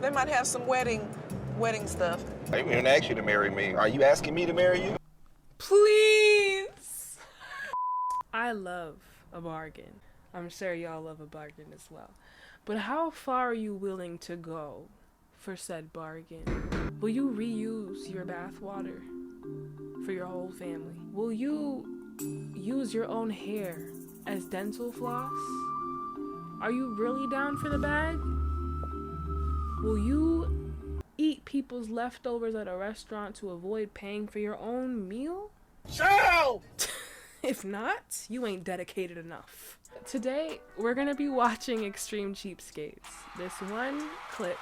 They might have some wedding stuff. I didn't even ask you to marry me. Are you asking me to marry you? Please. I love a bargain. I'm sure y'all love a bargain as well. But how far are you willing to go for said bargain? Will you reuse your bath water for your whole family? Will you use your own hair as dental floss? Are you really down for the bag? Will you eat people's leftovers at a restaurant to avoid paying for your own meal? Child! If not, you ain't dedicated enough. Today, we're gonna be watching Extreme Cheapskates. This one clip,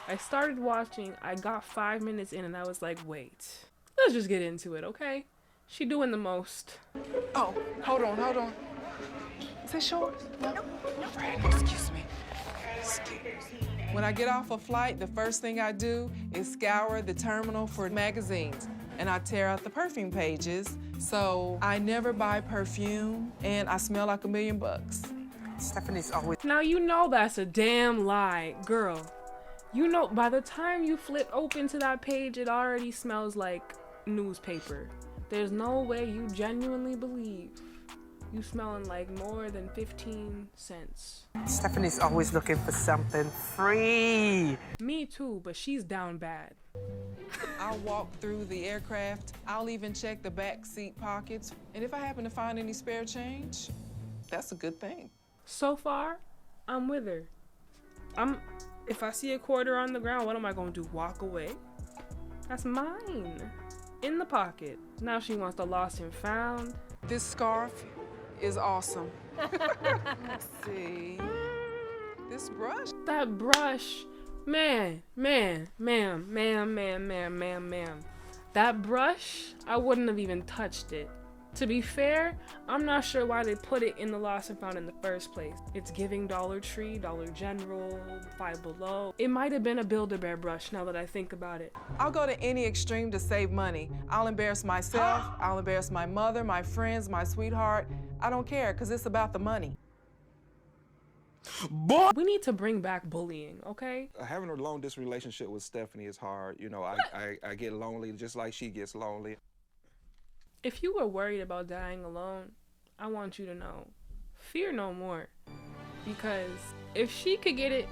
I started watching, I got 5 minutes in and I was like, wait, let's just get into it, okay? She doing the most. Oh, hold on. Is this yours? No. Excuse me. When I get off a flight, the first thing I do is scour the terminal for magazines. And I tear out the perfume pages, so I never buy perfume, and I smell like $1 million. Stephanie's always... Now you know that's a damn lie, girl. You know, by the time you flip open to that page, it already smells like newspaper. There's no way you genuinely believe you smelling like more than 15 cents. Stephanie's always looking for something free. Me too, but she's down bad. I'll walk through the aircraft. I'll even check the back seat pockets. And if I happen to find any spare change, that's a good thing. So far, I'm with her. If I see a quarter on the ground, what am I gonna do? Walk away? That's mine. In the pocket. Now she wants the lost and found. This scarf is awesome. Let's see. This brush? That brush. Man. That brush, I wouldn't have even touched it. To be fair, I'm not sure why they put it in the lost and found in the first place. It's giving Dollar Tree, Dollar General, Five Below. It might have been a Build-A-Bear brush now that I think about it. I'll go to any extreme to save money. I'll embarrass myself, I'll embarrass my mother, my friends, my sweetheart. I don't care, because it's about the money. We need to bring back bullying, okay? Having a long-distance relationship with Stephanie is hard. You know, I get lonely just like she gets lonely. If you were worried about dying alone, I want you to know, fear no more. Because if she could get it,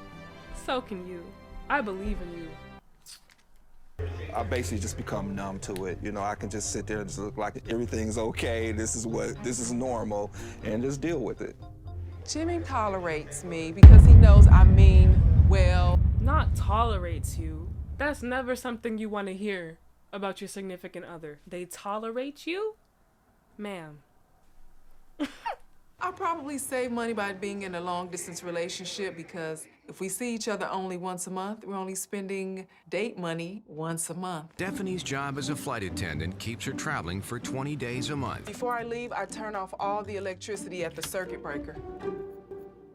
so can you. I believe in you. I basically just become numb to it. You know, I can just sit there and just look like everything's okay, this is normal, and just deal with it. Jimmy tolerates me because he knows I mean well. Not tolerates you. That's never something you want to hear about your significant other. They tolerate you? Ma'am. I'll probably save money by being in a long-distance relationship because if we see each other only once a month, we're only spending date money once a month. Stephanie's job as a flight attendant keeps her traveling for 20 days a month. Before I leave, I turn off all the electricity at the circuit breaker.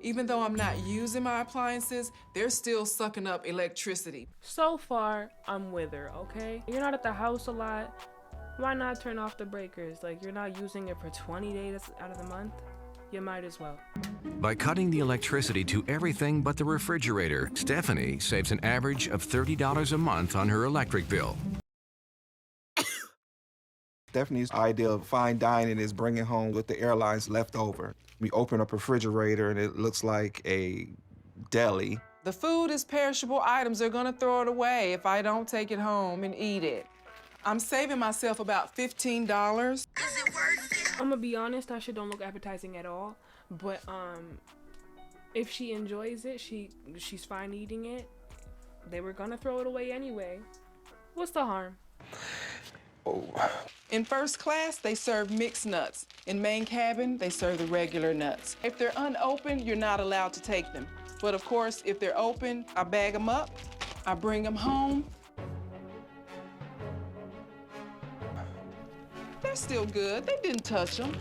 Even though I'm not using my appliances, they're still sucking up electricity. So far, I'm with her, okay? You're not at the house a lot. Why not turn off the breakers? Like, you're not using it for 20 days out of the month? You might as well. By cutting the electricity to everything but the refrigerator, Stephanie saves an average of $30 a month on her electric bill. Stephanie's idea of fine dining is bringing home what the airline's left over. We open up a refrigerator and it looks like a deli. The food is perishable items. They're gonna throw it away if I don't take it home and eat it. I'm saving myself about $15. Is it worth it? I'm gonna be honest, that shit don't look appetizing at all. But if she enjoys it, she's fine eating it. They were gonna throw it away anyway. What's the harm? Oh. In first class, they serve mixed nuts. In main cabin, they serve the regular nuts. If they're unopened, you're not allowed to take them. But of course, if they're open, I bag them up, I bring them home. They're still good. They didn't touch them.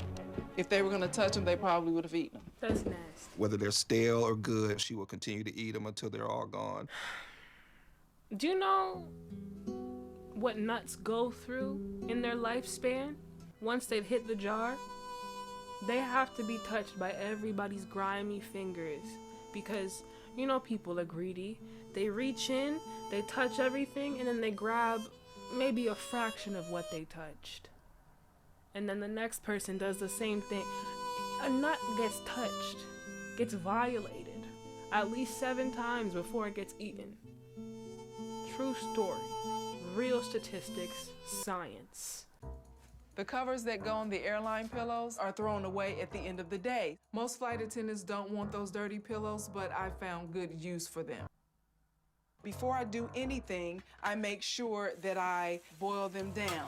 If they were gonna touch them, they probably would have eaten them. That's nasty. Whether they're stale or good, she will continue to eat them until they're all gone. Do you know what nuts go through in their lifespan once they've hit the jar? They have to be touched by everybody's grimy fingers because You know, people are greedy. They reach in, they touch everything, and then they grab maybe a fraction of what they touched. And then the next person does the same thing. A nut gets touched, gets violated at least 7 times before it gets eaten. True story. Real statistics, science. The covers that go on the airline pillows are thrown away at the end of the day. Most flight attendants don't want those dirty pillows, but I found good use for them. Before I do anything, I make sure that I boil them down.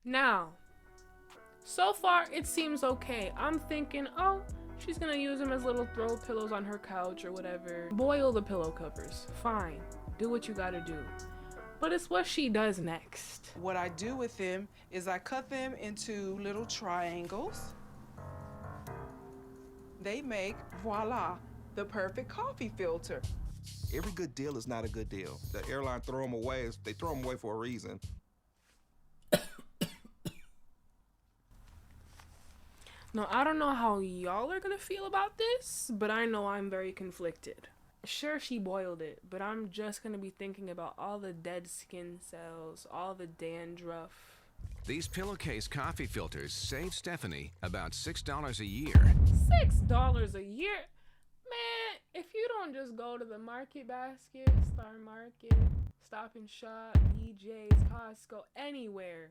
Now, so far it seems okay. I'm thinking, oh, she's gonna use them as little throw pillows on her couch or whatever. Boil the pillow covers, fine. Do what you gotta do. But it's what she does next. What I do with them is I cut them into little triangles. They make, voila, the perfect coffee filter. Every good deal is not a good deal. The airline throw them away. They throw them away for a reason. Now, I don't know how y'all are gonna feel about this, but I know I'm very conflicted. Sure, she boiled it, but I'm just gonna be thinking about all the dead skin cells, all the dandruff. These pillowcase coffee filters save Stephanie about $6 a year. $6 a year? Man, if you don't just go to the Market Basket, Star Market, Stop and Shop, BJ's, Costco, anywhere.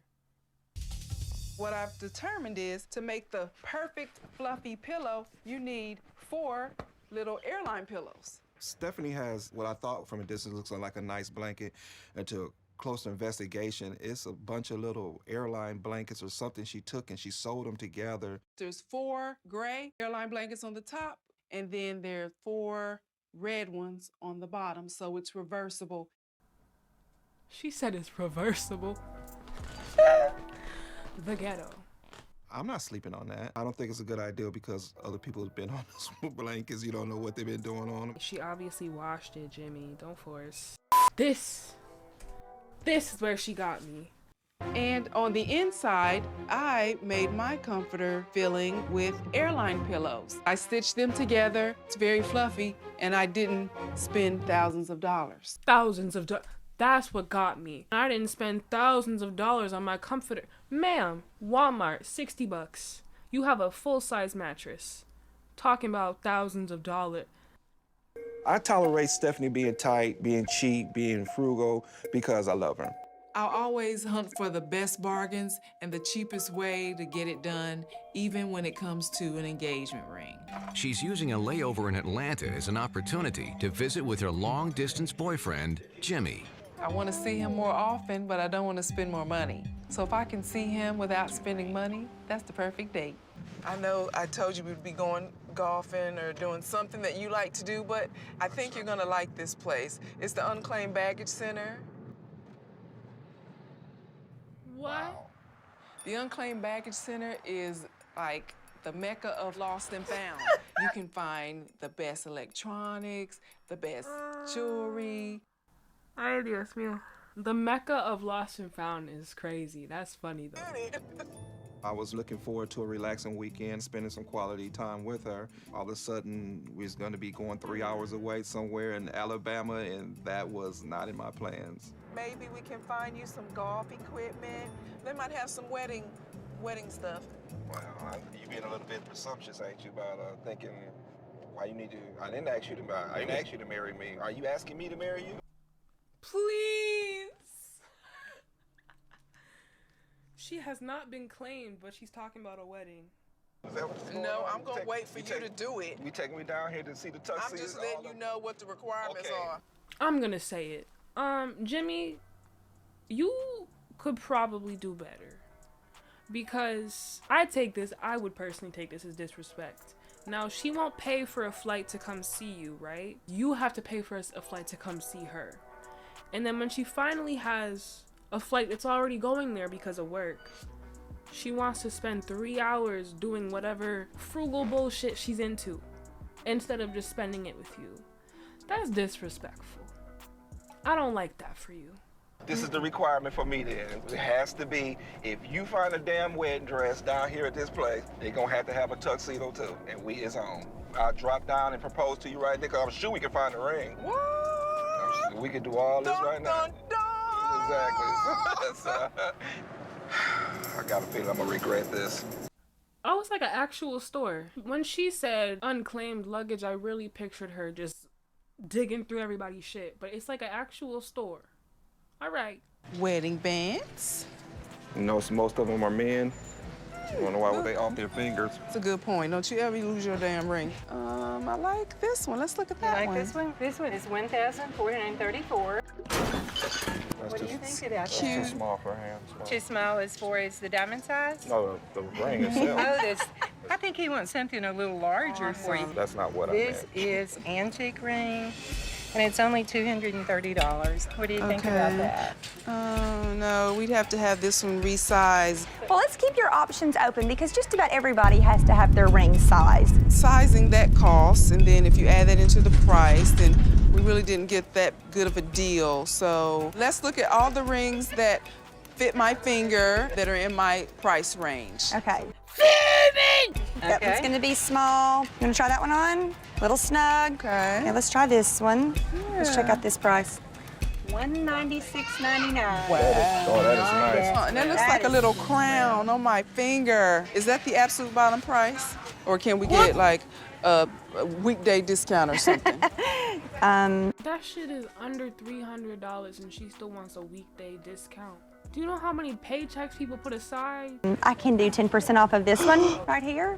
What I've determined is to make the perfect fluffy pillow, you need 4 little airline pillows. Stephanie has what I thought from a distance looks like a nice blanket. Until closer investigation, it's a bunch of little airline blankets or something she took and she sewed them together. There's 4 gray airline blankets on the top, and then there are 4 red ones on the bottom, so it's reversible. She said it's reversible. The ghetto. I'm not sleeping on that. I don't think it's a good idea because other people have been on those blankets. You don't know what they've been doing on them. She obviously washed it, Jimmy. Don't force. This is where she got me. And on the inside, I made my comforter filling with airline pillows. I stitched them together. It's very fluffy, and I didn't spend thousands of dollars. Thousands of dollars. That's what got me. I didn't spend thousands of dollars on my comforter. Ma'am, Walmart, $60. You have a full-size mattress. Talking about thousands of dollars. I tolerate Stephanie being tight, being cheap, being frugal because I love her. I'll always hunt for the best bargains and the cheapest way to get it done, even when it comes to an engagement ring. She's using a layover in Atlanta as an opportunity to visit with her long-distance boyfriend, Jimmy. I want to see him more often, but I don't want to spend more money. So if I can see him without spending money, that's the perfect date. I know I told you we'd be going golfing or doing something that you like to do, but I think you're going to like this place. It's the Unclaimed Baggage Center. What? The Unclaimed Baggage Center is like the mecca of lost and found. You can find the best electronics, the best jewelry. Ay, Dios mío. The mecca of lost and found is crazy. That's funny, though. I was looking forward to a relaxing weekend, spending some quality time with her. All of a sudden, we was going to be going 3 hours away somewhere in Alabama, and that was not in my plans. Maybe we can find you some golf equipment. They might have some wedding stuff. Well, you're being a little bit presumptuous, ain't you, about thinking why you need to. I didn't ask you to marry me. Are you asking me to marry you? Please. She has not been claimed, but she's talking about a wedding. Is that what's going No, on? I'm going to wait for you to do it. You taking me down here to see the tuxedos? I'm just letting you know what the requirements are. I'm gonna say it. Jimmy, you could probably do better. Because I would personally take this as disrespect. Now, she won't pay for a flight to come see you, right? You have to pay for a flight to come see her. And then when she finally has a flight that's already going there because of work, she wants to spend 3 hours doing whatever frugal bullshit she's into instead of just spending it with you. That's disrespectful. I don't like that for you. This is the requirement for me then. It has to be, if you find a damn wedding dress down here at this place, they're gonna have to have a tuxedo too, and we is on. I'll drop down and propose to you right there, because I'm sure we can find the ring. What? We can do all this right now. Exactly. So, I got a feeling I'm gonna regret this. Oh, it's like an actual store. When she said unclaimed luggage, I really pictured her just digging through everybody's shit. But it's like an actual store. All right. Wedding bands. You know, most of them are men. You wanna know why they off their fingers? That's a good point. Don't you ever lose your damn ring. I like this one. Let's look at that one. This one? This one is 1,434. What do you think about That's too small for hands. Too small as far as the diamond size? No, the ring itself. Oh, this. I think he wants something a little larger for you. That's not what I meant. This is antique ring, and it's only $230. What do you think about that? Oh, no, we'd have to have this one resized. Well, let's keep your options open because just about everybody has to have their ring sized. Sizing that cost, and then if you add that into the price, then we really didn't get that good of a deal. So let's look at all the rings that fit my finger that are in my price range. Okay. Okay. That one's gonna be small. You wanna try that one on? Little snug. Okay. Yeah, let's try this one. Let's check out this price. $196.99. Oh, that is nice. Oh, and that looks like a little crown on my finger. Is that the absolute bottom price? Or can we get like a weekday discount or something? That shit is under $300 and she still wants a weekday discount. Do you know how many paychecks people put aside? I can do 10% off of this one right here.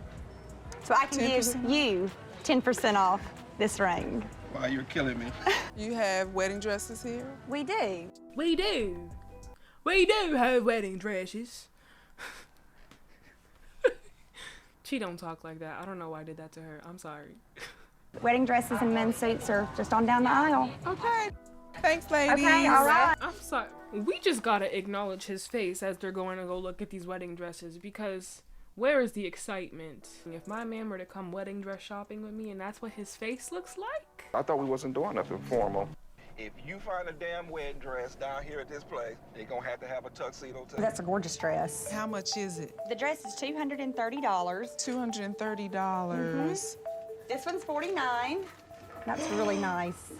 So I can 10%? give you 10% off this ring. Wow, you're killing me. You have wedding dresses here? We do. We do. We do have wedding dresses. She don't talk like that. I don't know why I did that to her. I'm sorry. Wedding dresses and men's suits are just on down the aisle. Okay. Thanks, ladies. Okay, all right. I'm sorry. We just gotta acknowledge his face as they're going to go look at these wedding dresses because where is the excitement? If my man were to come wedding dress shopping with me and that's what his face looks like? I thought we wasn't doing nothing formal. If you find a damn wedding dress down here at this place, they're gonna have to have a tuxedo too. That's a gorgeous dress. How much is it? The dress is $230. $230. This one's $49. That's really nice.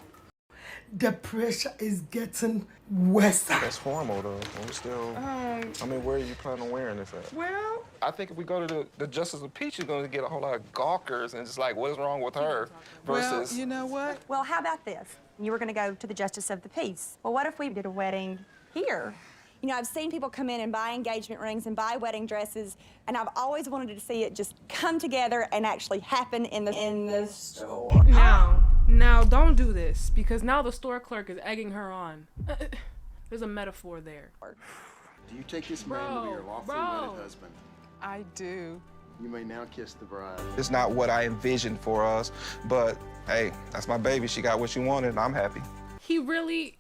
The pressure is getting worse. That's formal though. We're still. I mean, where are you planning on wearing this at? Well, I think if we go to the Justice of Peach, you're gonna get a whole lot of gawkers and just like, what's wrong with her? Versus. well, you know what? Well, how about this? You were going to go to the Justice of the Peace. Well, what if we did a wedding here? You know, I've seen people come in and buy engagement rings and buy wedding dresses, and I've always wanted to see it just come together and actually happen in the store. Now, don't do this because now the store clerk is egging her on. There's a metaphor there. Do you take this man to be your lawfully wedded husband? I do. You may now kiss the bride. It's not what I envisioned for us, but hey, that's my baby. She got what she wanted, and I'm happy. He really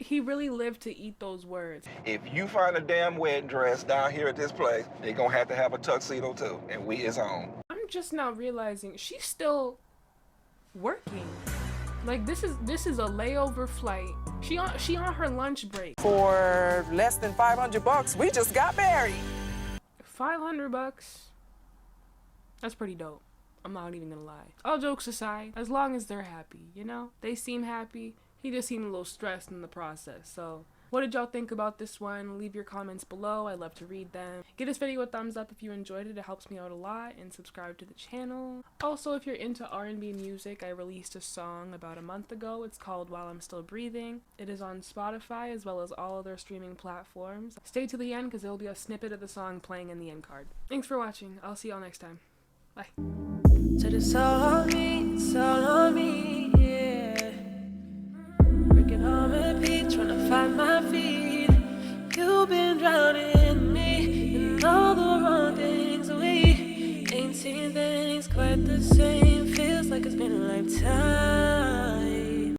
lived to eat those words. If you find a damn wedding dress down here at this place, they're gonna have to have a tuxedo too, and we is on. I'm just now realizing she's still working. Like this is a layover flight. She on her lunch break. For less than $500, we just got married. $500. That's pretty dope. I'm not even gonna lie. All jokes aside, as long as they're happy, you know? They seem happy. He just seemed a little stressed in the process. So, what did y'all think about this one? Leave your comments below. I love to read them. Give this video a thumbs up if you enjoyed it. It helps me out a lot. And subscribe to the channel. Also, if you're into R&B music, I released a song about a month ago. It's called While I'm Still Breathing. It is on Spotify as well as all other streaming platforms. Stay to the end because there will be a snippet of the song playing in the end card. Thanks for watching. I'll see y'all next time. Bye. So it's all on me, yeah. Working on repeat, trying to find my feet. You've been drowning in me, and all the wrong things we ain't seen things quite the same. Feels like it's been a lifetime.